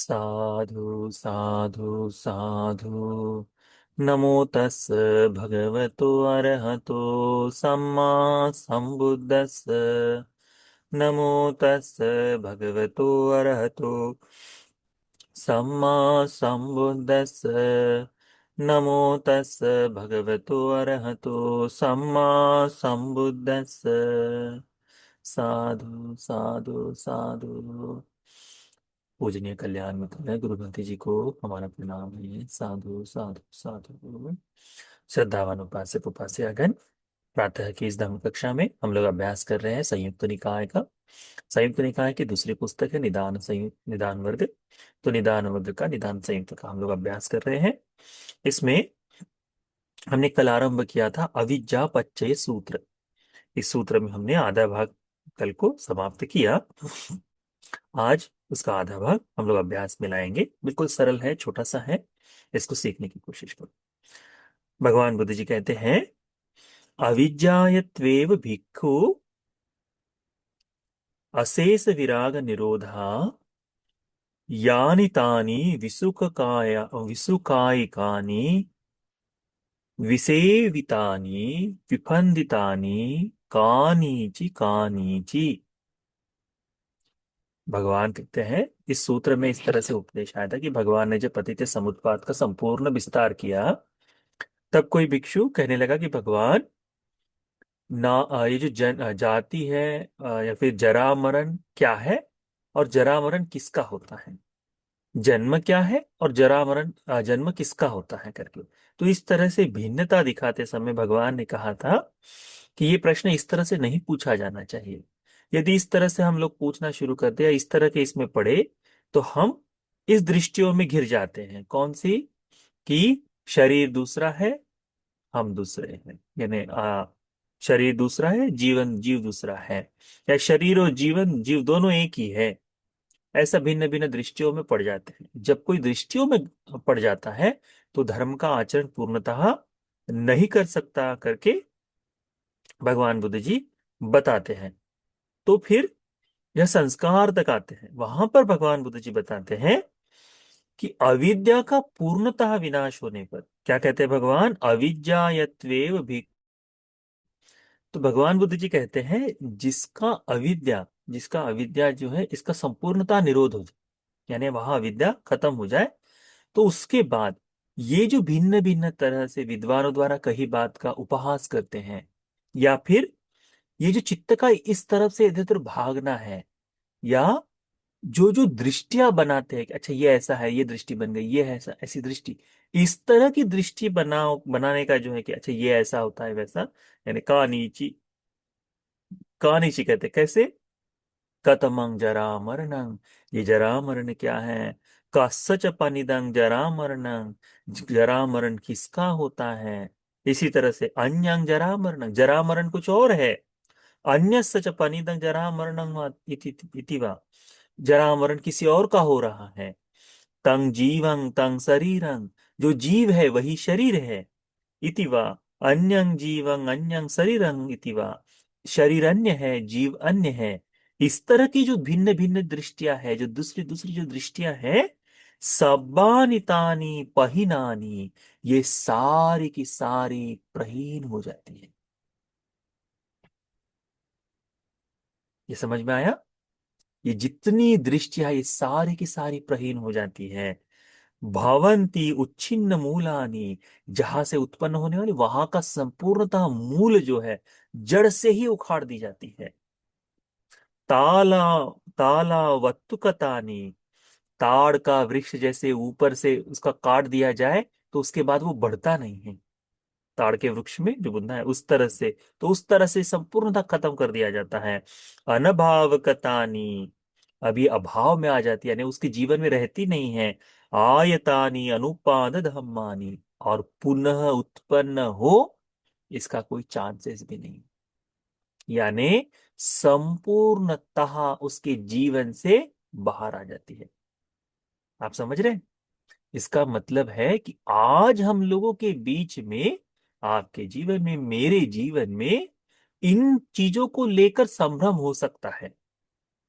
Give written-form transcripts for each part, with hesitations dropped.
साधु साधु साधु। नमो तस् भगवतो अरहतो सम्मा संबुद्दस्स। नमो तस् भगवतो अरहतो सम्मा संबुद्दस्स। नमो तस् भगवतो अरहतो सम्मा संबुद्दस्स। साधु साधु साधु। पूजनीय कल्याण मित्र गुरुमति जी को हमारा प्रणाम है। साधु साधु साधु। श्रद्धावान उपासक उपास्यागण, प्रातः की इस धर्म कक्षा में हम लोग अभ्यास कर रहे हैं संयुक्त निकाय का। संयुक्त निकाय की दूसरी पुस्तक है निदान संयुक्त निदान वर्ग। तो निदान वर्ग का निदान संयुक्त का हम लोग अभ्यास कर रहे हैं। इसमें हमने कल आरंभ किया था अविज्ञा पच्चय सूत्र। इस सूत्र में हमने आधा भाग कल को समाप्त किया। आज उसका आधा भाग हम लोग अभ्यास में लाएंगे। बिल्कुल सरल है, छोटा सा है, इसको सीखने की कोशिश करो। भगवान बुद्ध जी कहते हैं, अविज्ञायत्वेव भिक्खु अशेष विराग निरोधा यानि तानि विसुकायिकानि विसेवितानि विफंदितानि कानीचि कानीचि। भगवान कहते हैं, इस सूत्र में इस तरह से उपदेश आया था कि भगवान ने जब पतित समुत्पाद का संपूर्ण विस्तार किया, तब कोई भिक्षु कहने लगा कि भगवान ना, ये जो जाति है या फिर जरा मरण क्या है, और जरा मरण किसका होता है, जन्म क्या है और जरा मरण जन्म किसका होता है करके। तो इस तरह से भिन्नता दिखाते समय भगवान ने कहा था कि ये प्रश्न इस तरह से नहीं पूछा जाना चाहिए। यदि इस तरह से हम लोग पूछना शुरू करते हैं, इस तरह के इसमें पढ़े, तो हम इस दृष्टियों में घिर जाते हैं। कौन सी? कि शरीर दूसरा है, हम दूसरे हैं, यानी शरीर दूसरा है, जीवन जीव दूसरा है, या शरीर और जीवन जीव दोनों एक ही है। ऐसा भिन्न भिन्न दृष्टियों में पड़ जाते हैं। जब कोई दृष्टियों में पड़ जाता है तो धर्म का आचरण पूर्णतः नहीं कर सकता करके भगवान बुद्ध जी बताते हैं। तो फिर यह संस्कार तक आते हैं। वहां पर भगवान बुद्ध जी बताते हैं कि अविद्या का पूर्णतः विनाश होने पर क्या कहते हैं भगवान? अविद्यायत्वेव भी। तो भगवान बुद्ध जी कहते हैं, जिसका अविद्या जो है इसका संपूर्णता निरोध हो जाए, यानी वहां अविद्या खत्म हो जाए, तो उसके बाद ये जो भिन्न भिन्न तरह से विद्वानों द्वारा कही बात का उपहास करते हैं, या फिर ये जो चित्त का इस तरफ से इधर उधर भागना है, या जो जो दृष्टियां बनाते हैं कि अच्छा ये ऐसा है, ये दृष्टि बन गई, ये है ऐसा, ऐसी दृष्टि, इस तरह की दृष्टि बनाने का जो है कि अच्छा ये ऐसा होता है वैसा, यानी कानीची। कानीची कहते कैसे? कतमंग जरा मरणं, ये जरा मरण क्या है? कस्सच पनिदंग जरा मरणं, जरा मरण किसका होता है? इसी तरह से अन्यंग जरा मरणं, जरा मरण कुछ और है। अन्य सच पनिदंग जरा मरणं इति वा, जरा मरण किसी और का हो रहा है। तंग जीवं तंग शरीरं, जो जीव है वही शरीर है। इति वा, अन्यं जीवं अन्यं शरीरं इति वा, शरीर अन्य है, जीव अन्य है। इस तरह की जो भिन्न भिन्न दृष्टियां है, जो दूसरी दूसरी जो दृष्टियां है, सब्बानितानी पहिनानी, ये सारी की सारी प्रहीन हो जाती है। ये समझ में आया? ये जितनी दृष्टियां, ये सारी की सारी प्रहीन हो जाती है। भवंती उच्छिन्न मूलानी, जहां से उत्पन्न होने वाली वहां का संपूर्णतः मूल जो है, जड़ से ही उखाड़ दी जाती है। ताला ताला वत्तुकतानी, ताड़ का वृक्ष जैसे ऊपर से उसका काट दिया जाए तो उसके बाद वो बढ़ता नहीं है, ताड़ के वृक्ष में जो बुंदा है उस तरह से, तो उस तरह से संपूर्णतः खत्म कर दिया जाता है। अनभावकतानी, अभी अभाव में आ जाती है, यानी उसके जीवन में रहती नहीं है। आयतानी अनुपाद धम्मानी, और पुनः उत्पन्न हो इसका कोई चांसेस भी नहीं, यानी संपूर्णतः उसके जीवन से बाहर आ जाती है। आप समझ रहे हैं? इसका मतलब है कि आज हम लोगों के बीच में, आपके जीवन में, मेरे जीवन में इन चीजों को लेकर संभ्रम हो सकता है।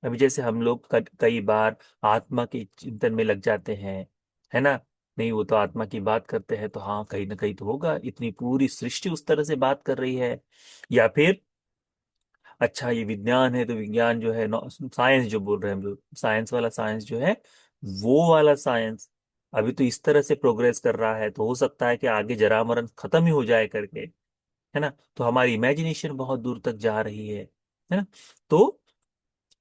अभी जैसे हम लोग कई बार आत्मा के चिंतन में लग जाते हैं, है ना। नहीं, वो तो आत्मा की बात करते हैं तो हाँ कहीं ना कहीं तो होगा, इतनी पूरी सृष्टि उस तरह से बात कर रही है। या फिर अच्छा ये विज्ञान है तो विज्ञान जो है, साइंस जो बोल रहे हैं हम लोग, साइंस वाला साइंस जो है, वो वाला साइंस अभी तो इस तरह से प्रोग्रेस कर रहा है, तो हो सकता है कि आगे जरा मरण खत्म ही हो जाए करके, है ना। तो हमारी इमेजिनेशन बहुत दूर तक जा रही है ना। तो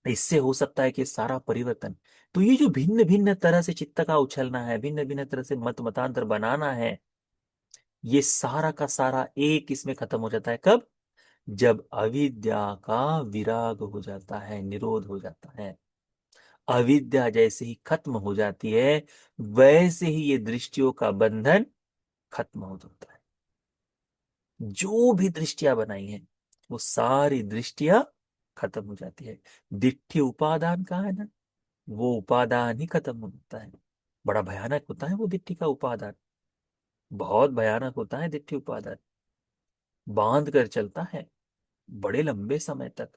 इससे हो सकता है कि सारा परिवर्तन, तो ये जो भिन्न भिन्न तरह से चित्त का उछलना है, भिन्न भिन्न तरह से मत मतांतर बनाना है, ये सारा का सारा एक इसमें खत्म हो जाता है। कब? जब अविद्या का विराग हो जाता है, निरोध हो जाता है। अविद्या जैसे ही खत्म हो जाती है, वैसे ही ये दृष्टियों का बंधन खत्म हो जाता है। जो भी दृष्टियां बनाई हैं, वो सारी दृष्टियां खत्म हो जाती है। दिट्ठि उपादान का है ना, वो उपादान ही खत्म हो जाता है। बड़ा भयानक होता है वो दिट्ठि का उपादान, बहुत भयानक होता है दिट्ठि उपादान। बांध कर चलता है बड़े लंबे समय तक।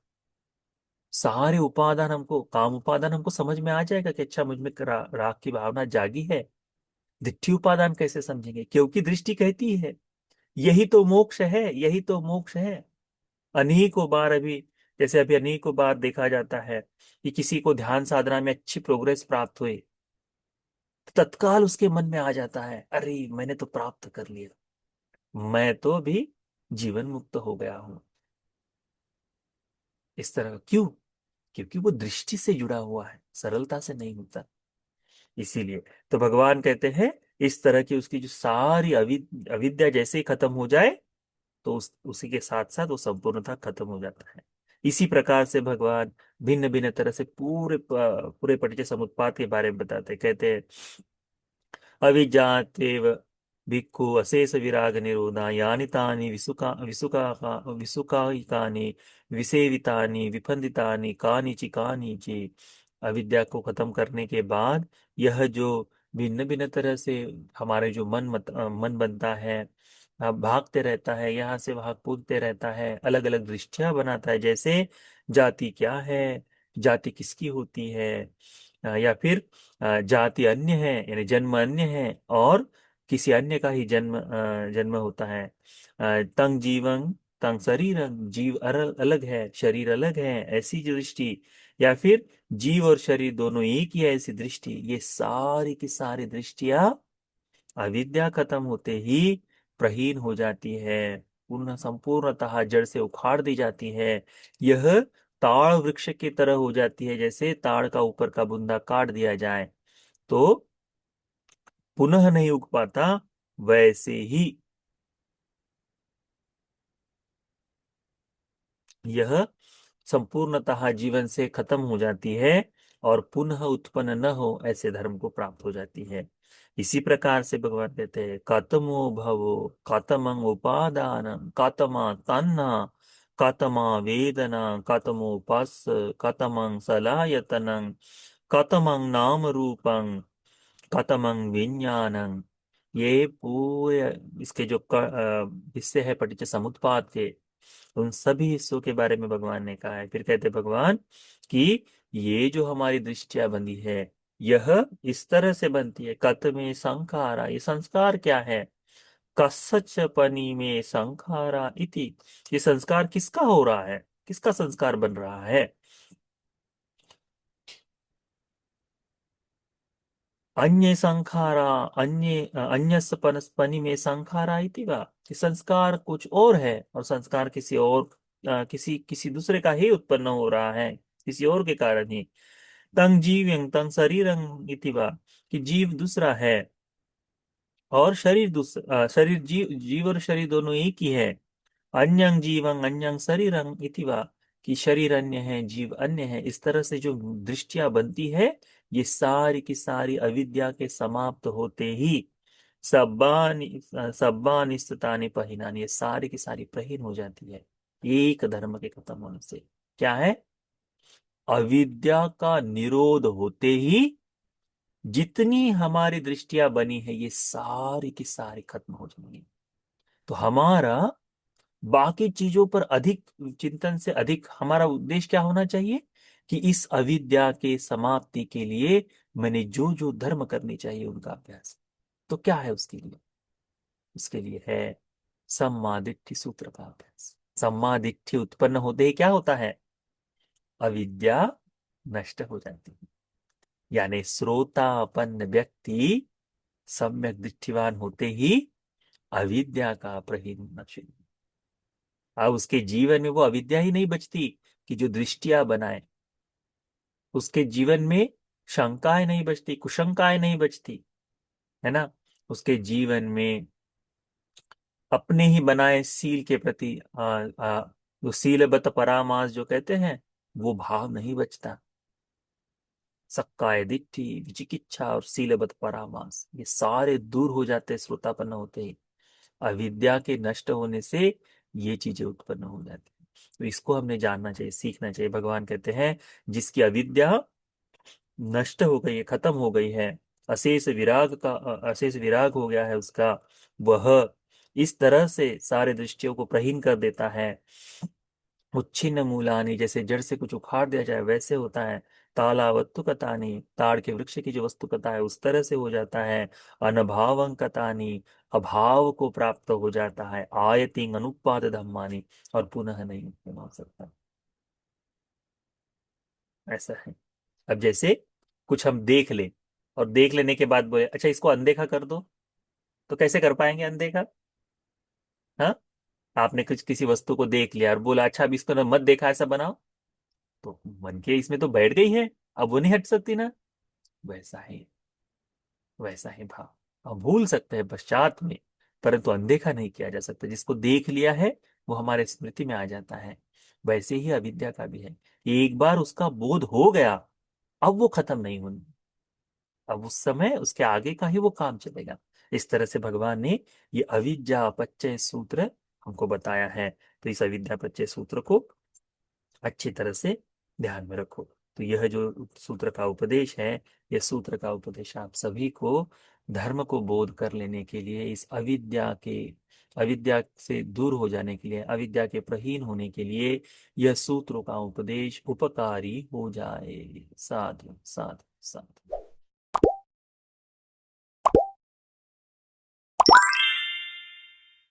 सारे उपादान हमको, काम उपादान हमको समझ में आ जाएगा कि अच्छा मुझ में राग की भावना जागी है। दिट्ठि उपादान कैसे समझेंगे? क्योंकि दृष्टि कहती है यही तो मोक्ष है, यही तो मोक्ष है। अनेकों बार अभी, जैसे अभी अनेकों बार देखा जाता है कि किसी को ध्यान साधना में अच्छी प्रोग्रेस प्राप्त हुई, तो तत्काल उसके मन में आ जाता है अरे मैंने तो प्राप्त कर लिया, मैं तो भी जीवन मुक्त हो गया हूं। इस तरह क्यों? क्योंकि वो दृष्टि से जुड़ा हुआ है, सरलता से नहीं होता। इसीलिए तो भगवान कहते हैं इस तरह की उसकी जो सारी अविद्या जैसे ही खत्म हो जाए, तो उसी के साथ साथ वो संपूर्णता खत्म हो जाता है। इसी प्रकार से भगवान भिन्न भिन्न तरह से पूरे पटिज समुत्पाद के बारे में बताते हैं। कहते हैं अविजातेव भिक्खु अशेष विराग निरोधा यानि तानि विसुकानि विसेवितानि विफंदितानि कानिचि कानिचि। अविद्या को खत्म करने के बाद यह जो भिन्न भिन्न तरह से हमारे जो मन बनता है, भागते रहता है, यहाँ से वहां कूदते रहता है, अलग अलग दृष्टियां बनाता है। जैसे जाति क्या है, जाति किसकी होती है, या फिर जाति अन्य है यानी जन्म अन्य है, और किसी अन्य का ही जन्म होता है। तंग जीवं तंग शरीरं, जीव अलग है, शरीर अलग है, ऐसी जो दृष्टि। या फिर जीव और शरीर दोनों एक ही है, ऐसी दृष्टि। ये सारी की सारी दृष्टियां अविद्या खत्म होते ही प्रहीन हो जाती है, पूर्ण संपूर्णतः जड़ से उखाड़ दी जाती है। यह ताड़ वृक्ष की तरह हो जाती है, जैसे ताड़ का ऊपर का बुंदा काट दिया जाए तो पुनः नहीं उग पाता, वैसे ही यह संपूर्णतः जीवन से खत्म हो जाती है और पुनः उत्पन्न न हो ऐसे धर्म को प्राप्त हो जाती है। इसी प्रकार से भगवान कहते हैं कतमो भवो कतमं उपादानं कतमा तन्ना कतमा वेदना कतमोपास कतमं सलायतनं कतमं नाम रूपं कतमं विज्ञानं। ये पूरे इसके जो हिस्से है पටිච්ච समुप्पाद के, उन सभी हिस्सों के बारे में भगवान ने कहा है। फिर कहते भगवान कि ये जो हमारी दृष्टियां बंधी है, यह इस तरह से बनती है। कत में संखारा, ये संस्कार क्या है? कस्सच पनी में संखारा इति, ये संस्कार किसका हो रहा है, किसका संस्कार बन रहा है? अन्य संखारा, अन्यस पनी में संखारा इति वा, कि संस्कार कुछ और है और संस्कार किसी और, किसी किसी दूसरे का ही उत्पन्न हो रहा है, किसी और के कारण ही। तंग जीव तंग शरीरं इति वा, कि जीव दूसरा है और शरीर दूसरा, शरीर जीव और शरीर दोनों एक ही है। अन्यं जीवं अन्यं शरीरं इति वा, कि शरीर अन्य है, जीव अन्य है। इस तरह से जो दृष्टियां बनती है, ये सारी की सारी अविद्या के समाप्त होते ही सब्बानि स्थितानि पहिनानि, ये सारी की सारी प्रहीन हो जाती है एक धर्म के खत्म होने से। क्या है? अविद्या का निरोध होते ही जितनी हमारी दृष्टियां बनी है, ये सारी की सारी खत्म हो जाएंगी। तो हमारा बाकी चीजों पर अधिक चिंतन से अधिक हमारा उद्देश्य क्या होना चाहिए? कि इस अविद्या के समाप्ति के लिए मैंने जो जो धर्म करने चाहिए उनका अभ्यास। तो क्या है उसके लिए? उसके लिए है सम्मा दिट्ठि सूत्र का अभ्यास। सम्मा दिट्ठि उत्पन्न होते ही क्या होता है? अविद्या नष्ट हो जाती है। यानी श्रोतापन्न व्यक्ति सम्यक दृष्टिवान होते ही अविद्या का प्रहीन होना शुरू। अब उसके जीवन में वो अविद्या ही नहीं बचती कि जो दृष्टियां बनाए, उसके जीवन में शंकाएं नहीं बचती, कुशंकाएं नहीं बचती, है ना। उसके जीवन में अपने ही बनाए सील के प्रति जो सीलबत परामास जो कहते हैं, वो भाव नहीं बचता। सक्काय दिट्ठी, विचिकिच्छा और सीलबत परामास, ये सारे दूर हो जाते हैं श्रोतापन्न होते ही। अविद्या के नष्ट होने से ये चीजें उत्पन्न हो जाती हैं। तो इसको हमने जानना चाहिए, सीखना चाहिए। भगवान कहते हैं जिसकी अविद्या नष्ट हो गई है, खत्म हो गई है, अशेष विराग हो गया है उसका, वह इस तरह से सारे दृष्टियों को प्रहीन कर देता है। उच्छिन्न मूलानी, जैसे जड़ से कुछ उखाड़ दिया जाए वैसे होता है। तालावत्तु कथानी, ताड़ के वृक्ष की जो वस्तु कथा है उस तरह से हो जाता है। अनभावं कथानी, अभाव को प्राप्त हो जाता है। आयतिंग अनुपात धम्मानी, और पुनः नहीं उत्पन्न हो सकता। ऐसा है। अब जैसे कुछ हम देख लें और देख लेने के बाद बोले अच्छा इसको अनदेखा कर दो, तो कैसे कर पाएंगे अनदेखा? हाँ, आपने कुछ किसी वस्तु को देख लिया और बोला अच्छा अब इसको ना मत देखा, ऐसा बनाओ, तो मन के इसमें तो बैठ गई है, अब वो नहीं हट सकती ना। वैसा है, वैसा है भाव। हम भूल सकते हैं पश्चात में, परंतु अनदेखा नहीं किया जा सकता। जिसको देख लिया है वो हमारे स्मृति में आ जाता है। वैसे ही अविद्या का भी है। एक बार उसका बोध हो गया, अब वो खत्म नहीं होनी। अब उस समय उसके आगे का ही वो काम चलेगा। इस तरह से भगवान ने ये अविद्या अपचय सूत्र हमको बताया है। तो इस अविद्या अपचय सूत्र को अच्छी तरह से ध्यान में रखो। तो यह जो सूत्र का उपदेश है, यह सूत्र का उपदेश आप सभी को धर्म को बोध कर लेने के लिए, इस अविद्या से दूर हो जाने के लिए, अविद्या के प्रहीन होने के लिए यह सूत्रों का उपदेश उपकारी हो जाए। साधु साधु साधु।